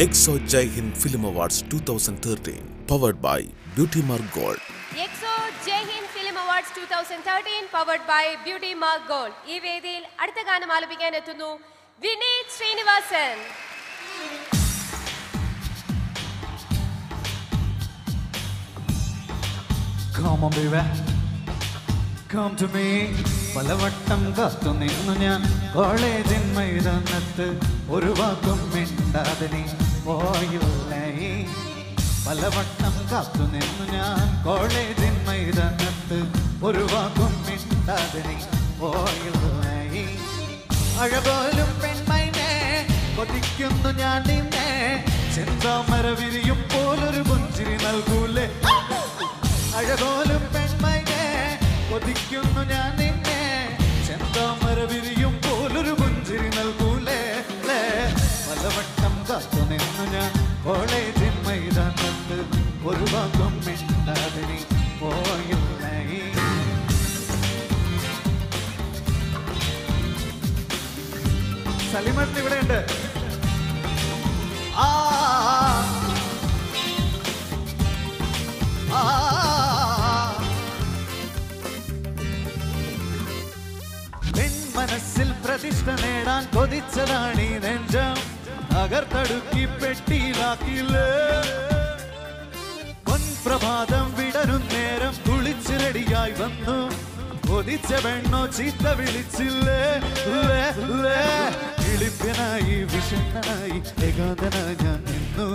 EXO Jai Hind Film Awards 2013, powered by Beauty Mark Gold. EXO Jai Hind Film Awards 2013, powered by Beauty Mark Gold. ഈ വേദിയിൽ അടുത്ത ഗാനം ആലപിക്കാൻ എത്തുന്നു Vineeth Sreenivasan. Come on baby, come to me. പലവട്ടം കാത്തു നിന്നു ഞാൻ കോളേജിൻ മൈതാനത്ത്, ഒരു വാക്കും മിണ്ടാതെ നീ പോയില്ലേ. പലവട്ടം കാത്തു നിന്നു ഞാൻ കോളേജിൻ മൈതാനത്ത്, ഒരു വാക്കും മിണ്ടാതെ നീ പോയില്ലേ. അഴപോലും പെൺമൈനെ കൊതിക്കുന്നു ഞാൻ നിന്നെ, ചെന്താമര വിരിയും പോലൊരു പുഞ്ചിരി നൽകൂലേ. അഴപോലും പെൺമൈനെ കൊതിക്കുന്നു ഞാൻ നിന്നെ, ചെന്താമര വിരിയും പോലൊരു പുഞ്ചിരി നൽകൂലേ. പലവട്ടം കാത്തു നിന്നു ഞാൻ കോളേജിൻ മൈതാനത്ത്, ഒരു വാക്കും മിണ്ടാതെ നീ പോയില്ലേ. സലിമത്ത് ഇവിടെ ഉണ്ട്. മനസ്സിൽ പ്രതിഷ്ഠ നേടാൻ കൊതിച്ചതാണീ നെഞ്ചം, തകർത്തടുക്കി പെട്ടിയിലാക്കില്ലേ. പൊൻപ്രഭാതം വിടരും നേരം കുളിച്ച് റെഡിയായി വന്നു, കൊതിച്ച പെണ്ണോ ചീത്ത വിളിച്ചില്ലേ. കിളിപ്യനായി വിഷണ്ണനായി ഏകാന്തനായി ഞാൻ നിന്നു,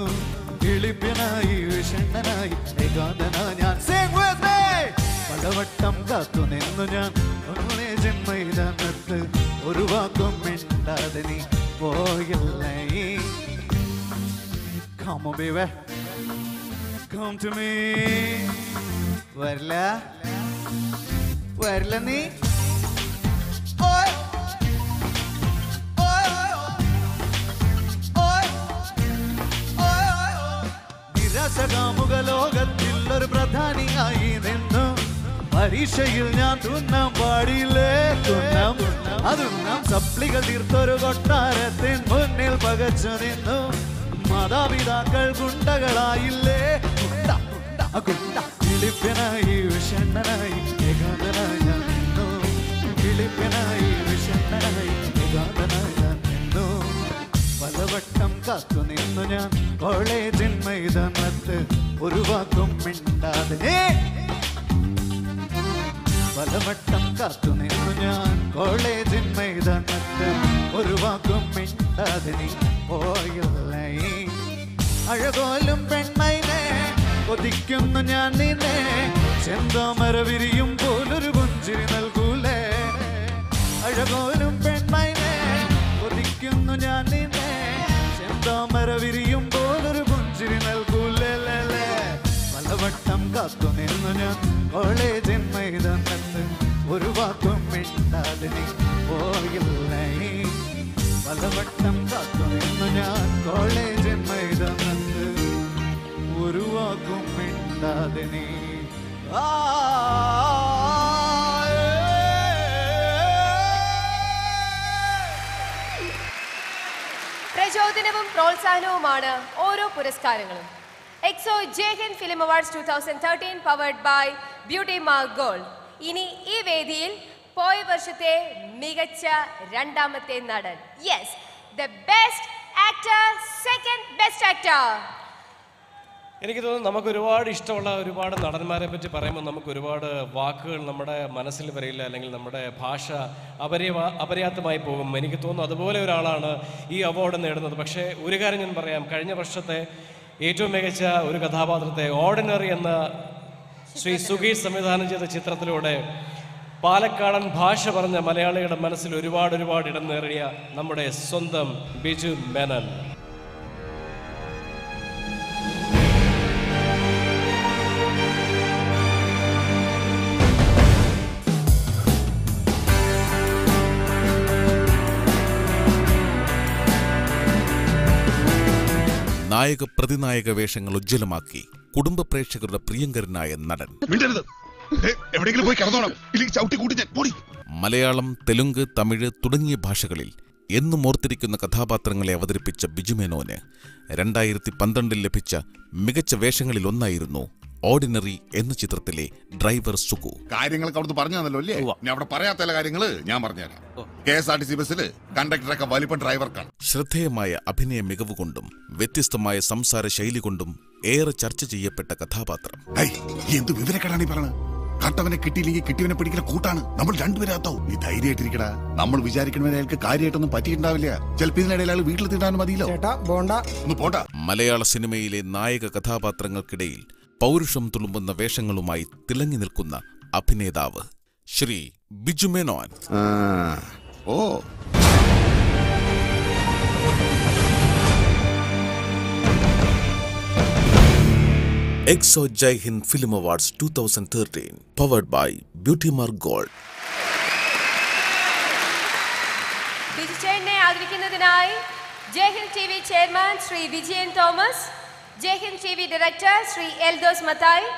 കിളിപ്യനായി വിഷണ്ണനായി ഏകാന്തനായി ഞാൻ. പലവട്ടം കാത്തു നിന്നു ഞാൻ കോളേജിൻ മൈതാനത്ത്, ഒരു വാക്കും മിണ്ടാതെ നീ പോയില്ലേ. Come on baby, come to me. വരില്ല വരില്ല നീ. നിരാശകാമുക ലോകത്തിൽ ഒരു പ്രധാനിയായി നിന്നു, പരീക്ഷയിൽ ഞാൻ തുന്നാൻ പാടില്ലേ. അതുന്നാം സപ്ലികൾ തീർത്തൊരു കൊട്ടാരത്തിൻ മുന്നിൽ പകച്ചു നിന്നു, മാതാപിതാക്കൾ ഗുണ്ടകളായില്ലേ. കിളിപ്യനായി വിഷണ്ണനായി ഏകാന്തനായി ഞാൻ നിന്നു, കിളിപ്യനായി വിഷണ്ണനായി ഏകാന്തനായി ഞാൻ നിന്നു. പലവട്ടം കാത്തു നിന്നു ഞാൻ കോളേജിൻ മൈതാനത്ത്, ഒരു വാക്കും മിണ്ടാതെ. പലവട്ടം കാത്തു നിന്നു ഞാൻ കോളേജിൻ മൈതാനത്ത്, ഒരു വാക്കും മിണ്ടാതെ നീ പോയില്ലേ. അഴകോലും പെൺമൈനെ കൊതിക്കുന്നു ഞാൻ നിന്നെ, ചെന്താമര വിരിയും പോലൊരു പുഞ്ചിരി നൽകൂലേ. അഴകോലും പെൺമൈനെ കൊതിക്കുന്നു ഞാൻ നിന്നെ, ചെന്താമര വിരിയും പോലൊരു പുഞ്ചിരി നൽകൂലേ. പലവട്ടം കാത്തു നിന്നു ഞാൻ കോളേജിൻ മൈതാനത്ത്, ഒരു വാക്കും മിണ്ടാതെ നീ പോയില്ലേ. പലവട്ടം കാത്തു നിന്നു ഞാൻ കോളേജിൻ മൈതാനത്ത്, ഒരു വാക്കും മിണ്ടാതെ നീ. പ്രചോദനവും പ്രോത്സാഹനവുമാണ് ഓരോ പുരസ്കാരങ്ങളും. EXO Jai Hind Film Awards 2013, powered by Beauty Mark Gold. ഇനി ഈ വേദിയിൽ പോയ വർഷത്തെ മികച്ച രണ്ടാമത്തെ നടൻ, yes, the best actor, second best actor. എനിക്ക് തോന്നുന്നു നമുക്ക് ഒരുപാട് ഇഷ്ടമുള്ള ഒരുപാട് നടന്മാരെ പറ്റി പറയുമ്പോൾ നമുക്ക് ഒരുപാട് വാക്കുകൾ നമ്മുടെ മനസ്സിൽ വരില്ല, അല്ലെങ്കിൽ നമ്മുടെ ഭാഷ അപര്യാപ്തമായി പോകും. എനിക്ക് തോന്നുന്നു അതുപോലെ ഒരാളാണ് ഈ അവാർഡ് നേടുന്നത്. പക്ഷേ ഒരു കാര്യം ഞാൻ പറയാം, കഴിഞ്ഞ വർഷത്തെ ഏറ്റവും മികച്ച ഒരു കഥാപാത്രത്തെ ഓർഡിനറി എന്ന ശ്രീ സുഗീഷ് സംവിധാനം ചെയ്ത ചിത്രത്തിലൂടെ പാലക്കാടൻ ഭാഷ പറഞ്ഞ മലയാളികളുടെ മനസ്സിൽ ഒരുപാട് ഇടം നേടിയ നമ്മുടെ സ്വന്തം ബിജു മേനൻ. നായക പ്രതിനായക വേഷങ്ങൾ ഉജ്ജ്വലമാക്കി കുടുംബ പ്രേക്ഷകരുടെ പ്രിയങ്കരനായ നടൻ. മലയാളം, തെലുങ്ക്, തമിഴ് തുടങ്ങിയ ഭാഷകളിൽ എന്നും ഓർത്തിരിക്കുന്ന കഥാപാത്രങ്ങളെ അവതരിപ്പിച്ച ബിജുമേനോന് 2012 ലഭിച്ച മികച്ച വേഷങ്ങളിലൊന്നായിരുന്നു ഓർഡിനറി എന്ന ചിത്രത്തിലെ ഡ്രൈവർ സുഖു. കാര്യങ്ങളൊക്കെ അവിടുന്ന് പറഞ്ഞു തന്നല്ലോ അല്ലേ? ഞാൻ അവിടെ പറയാത്ത കാര്യങ്ങള് ഞാൻ പറഞ്ഞുതരാം. KSRTC ബസ്സില് കണ്ടക്ടറൊക്കെ വലിപ്പം ഡ്രൈവർക്കാണ്. ശ്രദ്ധേയമായ അഭിനയ മികവുകൊണ്ടും വ്യത്യസ്തമായ സംസാര ശൈലി കൊണ്ടും ഏറെ ചർച്ച ചെയ്യപ്പെട്ട കഥാപാത്രം. എന്ത് വിവരക്കെടാണ് ഈ പറഞ്ഞത്? കട്ടവനെ കിട്ടിയില്ലെങ്കിൽ കിട്ടിയവനെ പിടിക്കുന്ന കൂട്ടാണ് നമ്മൾ രണ്ടുപേരാത്തോ. നീ ധൈര്യമായിട്ടിരിക്കടാ. നമ്മൾ വിചാരിക്കണവരെ അയാൾക്ക് കാര്യമായിട്ടൊന്നും പറ്റിയിട്ടുണ്ടാവില്ല. ചിലപ്പോൾ ഇതിനിടയിൽ അയാൾ വീട്ടിൽ തിണ്ടാനും മതിയല്ലോ. ഒന്ന് പോട്ടാ. മലയാള സിനിമയിലെ നായക കഥാപാത്രങ്ങൾക്കിടയിൽ പൗരുഷം തുളുമ്പുന്ന വേഷങ്ങളുമായി തിളങ്ങി നിൽക്കുന്ന അഭിനേതാവ് ശ്രീ ബിജുമേനോൻ. ഓ Exo Jai Hind film awards 2013 powered by beauty mark gold. ബിജുചേട്ടനെ ആദരിക്കുന്നതിനായി Jaihind TV chairman Shri Vijayan Thomas, Jaihind TV director Shri Eldhose Mathai,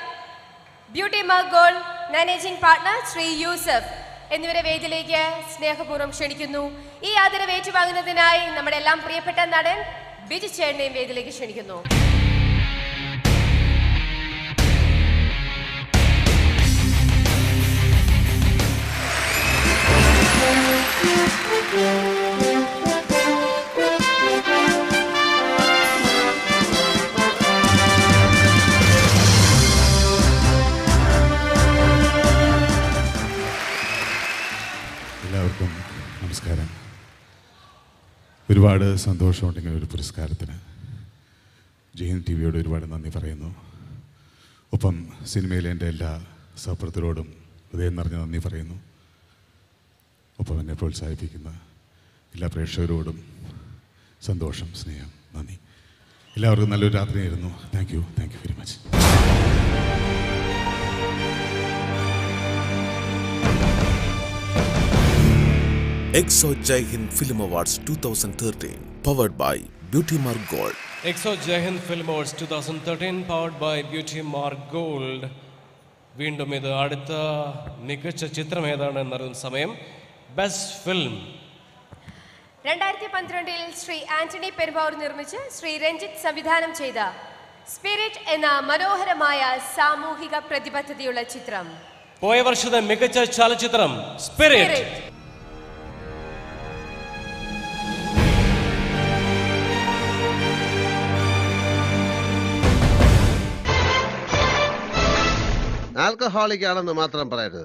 beauty mark gold managing partner Shri Yusuf എന്നിവരെ വേദിയിലേക്ക് സ്നേഹപൂർവ്വം ക്ഷണിക്കുന്നു. ഈ ആദരവ് ഏറ്റുവാങ്ങുന്നതിനായി നമ്മുടെ എല്ലാം പ്രിയപ്പെട്ട നടൻ ബിജുചേട്ടനെയും വേദിയിലേക്ക് ക്ഷണിക്കുന്നു. എല്ലാവർക്കും നമസ്കാരം. ഒരുപാട് സന്തോഷമുണ്ടെങ്കിൽ ഒരു പുരസ്കാരത്തിന് ജയ്ഹിന്ദ് TVയോട് ഒരുപാട് നന്ദി പറയുന്നു. ഒപ്പം സിനിമയിലെ എൻ്റെ എല്ലാ സഹപ്രവർത്തകരോടും ഹൃദയം നിറഞ്ഞ നന്ദി പറയുന്നു. ഒപ്പം എന്നെ പ്രോത്സാഹിപ്പിക്കുന്ന എല്ലാ പ്രേക്ഷകരോടും സന്തോഷം, സ്നേഹം, നന്ദി. എല്ലാവർക്കും നല്ലൊരു രാത്രിയായിരുന്നു. Thank you very much. Exo Jai Hind film awards 2013 powered by beauty mark gold. Exo Jaihind film awards 2013 powered by beauty mark gold. വീണ്ടും ഇത് അടുത്ത മികച്ച ചിത്രം ഏതാണ് എന്നറിയുന്ന സമയം. ബെസ്റ്റ് ഫിലിം 2012 ശ്രീ ആന്റണി പെരുമ്പാവൂർ നിർമ്മിച്ച് ശ്രീ രഞ്ജിത്ത് സംവിധാനം ചെയ്ത സ്പിരിറ്റ് എന്ന മനോഹരമായ സാമൂഹിക പ്രതിബദ്ധതയുള്ള ചിത്രം. പോയ വർഷത്തെ മികച്ച ചലച്ചിത്രം സ്പിരിറ്റ്. ആൽക്കഹോളിക് ആണെന്ന് മാത്രം പറയരുത്.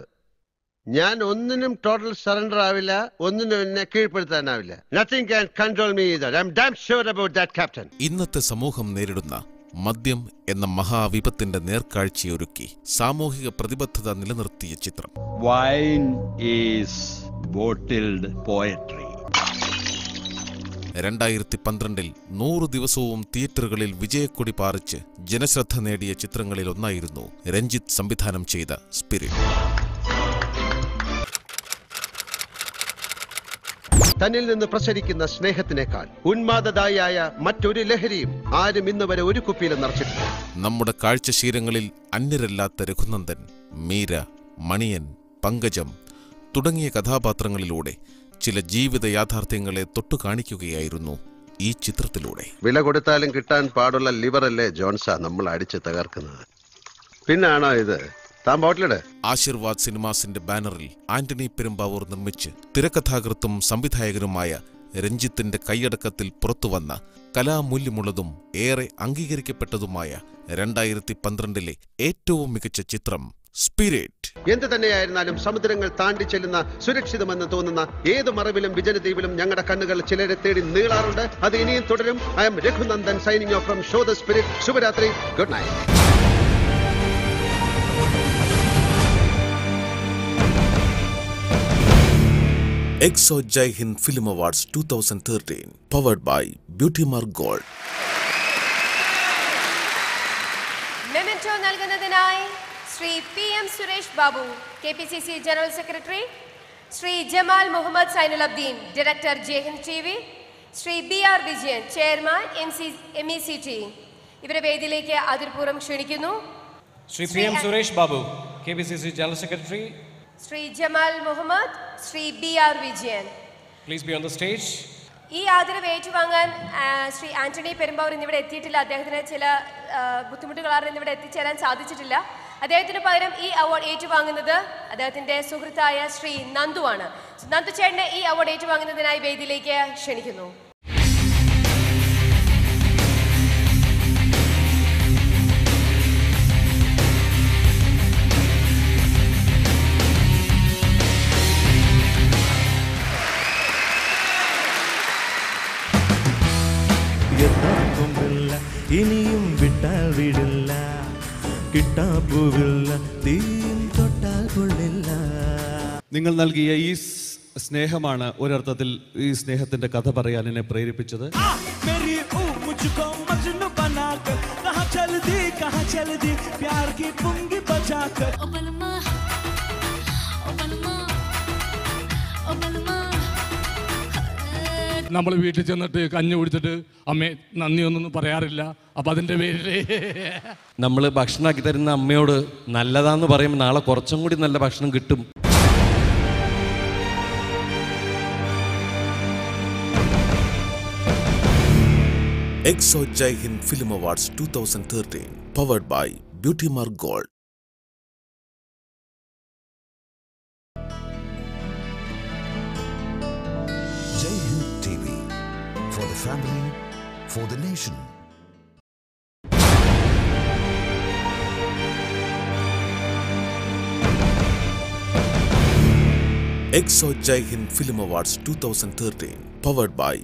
ഞാൻ ഒന്നിനും ടോട്ടൽ സറണ്ടർ ആവില്ല, ഒന്നിനും എന്നെ കീഴ്പ്പെടുത്താനാവില്ല. Nothing can control me either. I am damn sure about that captain. ഇന്നത്തെ സമൂഹം നേരിടുന്ന മദ്യം എന്ന മഹാവിപത്തിന്റെ നേർക്കാഴ്ചയൊരുക്കി സാമൂഹിക പ്രതിബദ്ധത നിലനിർത്തിയ ചിത്രം. Wine is bottled poetry. 2012 100 ദിവസവും തിയേറ്ററുകളിൽ വിജയക്കൊടി പാറിച്ച് ജനശ്രദ്ധ നേടിയ ചിത്രങ്ങളിൽ ഒന്നായിരുന്നു രഞ്ജിത്ത് സംവിധാനം ചെയ്ത സ്പിരിറ്റ്. തന്നിൽ നിന്ന് പ്രസരിക്കുന്ന സ്നേഹത്തിനേക്കാൾ ഉന്മാദദായിയായ മറ്റൊരു ലഹരിയും ആരും ഇന്നുവരെ ഒരു കുപ്പിയിലും നിറച്ചിട്ടില്ല. നമ്മുടെ കാഴ്ചശീലങ്ങളിൽ അന്യരല്ലാത്ത രഘുനന്ദൻ, മീര, മണിയൻ, പങ്കജം തുടങ്ങിയ കഥാപാത്രങ്ങളിലൂടെ ചില ജീവിത യാഥാർത്ഥ്യങ്ങളെ തൊട്ടു കാണിക്കുകയായിരുന്നു ഈ ചിത്രത്തിലൂടെ. വില കൊടുത്താലും കിട്ടാൻ പാടുള്ള ലിവറല്ലേ ജോൺസ നമ്മൾ അടിച്ച് തകർക്കുന്നത്. പിന്നാണോ ഇത്? താൻ ബോട്ടിലിട്. ആശീർവാദ് സിനിമാസിന്റെ ബാനറിൽ ആന്റണി പെരുമ്പാവൂർ നിർമ്മിച്ച് തിരക്കഥാകൃത്തും സംവിധായകനുമായ രഞ്ജിത്തിന്റെ കൈയടക്കത്തിൽ പുറത്തുവന്ന കലാമൂല്യമുള്ളതും ഏറെ അംഗീകരിക്കപ്പെട്ടതുമായ 2012 ഏറ്റവും മികച്ച ചിത്രം സ്പിരിറ്റ്. എന്ത് തന്നെയായിരുന്നാലും സമുദ്രങ്ങൾ താണ്ടി ചെല്ലുന്ന സുരക്ഷിതമെന്ന് തോന്നുന്ന ഏത് മറവിലും വിജനദ്വീപിലും ഞങ്ങളുടെ കണ്ണുകൾ ചിലരെ തേടി നീളാറുണ്ട്. അത് ഇനിയും തുടരും. I am Raghunandan signing off from show the spirit. ശുഭരാത്രി. Good night. Exo Jai Hind film awards 2013 powered by beauty mark gold. Memento നൽകുന്നതിനായി Shri PM Suresh Babu, KPCC general secretary, Shri Jamal Muhammad Zainulabdeen, director Jaihind TV, Shri BR Vijayan, chairman MECT ഇവരെ വേദിയിലേക്ക് ആദരപൂർവ്വം ക്ഷണിക്കുന്നു. Shri PM Suresh Babu, KPCC general secretary, Shri Jamal Muhammad, Shri BR Vijayan. Please be on the stage. ഈ ആദരവ് ഏറ്റുവാങ്ങാൻ ശ്രീ ആന്റണി പെരുമ്പാവൂർ ഇന്നിവിടെ എത്തിയിട്ടില്ല. അദ്ദേഹത്തിന് ചില ബുദ്ധിമുട്ടുകൾ കാരണം ഇന്നിവിടെ എത്തിച്ചേരാൻ സാധിച്ചിട്ടില്ല. അദ്ദേഹത്തിന് പകരം ഈ അവാർഡ് ഏറ്റുവാങ്ങുന്നത് അദ്ദേഹത്തിന്റെ സുഹൃത്തായ ശ്രീ നന്ദുവാണ്. നന്ദു ചേട്ടനെ ഈ അവാർഡ് ഏറ്റുവാങ്ങുന്നതിനായി വേദിയിലേക്ക് ക്ഷണിക്കുന്നു. ഇനിയും വിട്ടാൽ വിടില്ല, കിട്ടാപ്പൂവില്ല, തീയും തൊട്ടാൽ കൊള്ളില്ല. നിങ്ങൾ നൽകിയ ഈ സ്നേഹമാണ് ഒരർത്ഥത്തിൽ ഈ സ്നേഹത്തിന്റെ കഥ പറയാൻ എന്നെ പ്രേരിപ്പിച്ചത്. നമ്മൾ വീട്ടിൽ ചെന്നിട്ട് കഞ്ഞി കുടിച്ചിട്ട് അമ്മേ നന്ദിയൊന്നും പറയാറില്ല. അപ്പം അതിൻ്റെ പേരിൽ നമ്മൾ ഭക്ഷണമാക്കി തരുന്ന അമ്മയോട് നല്ലതാന്ന് പറയുമ്പോൾ നാളെ കുറച്ചും കൂടി നല്ല ഭക്ഷണം കിട്ടും. Exo Jai Hind Film Awards 2013 powered by Beauty Mark Gold. Jai Hind TV, for the family, for the nation. Exo Jai Hind Film Awards 2013 powered by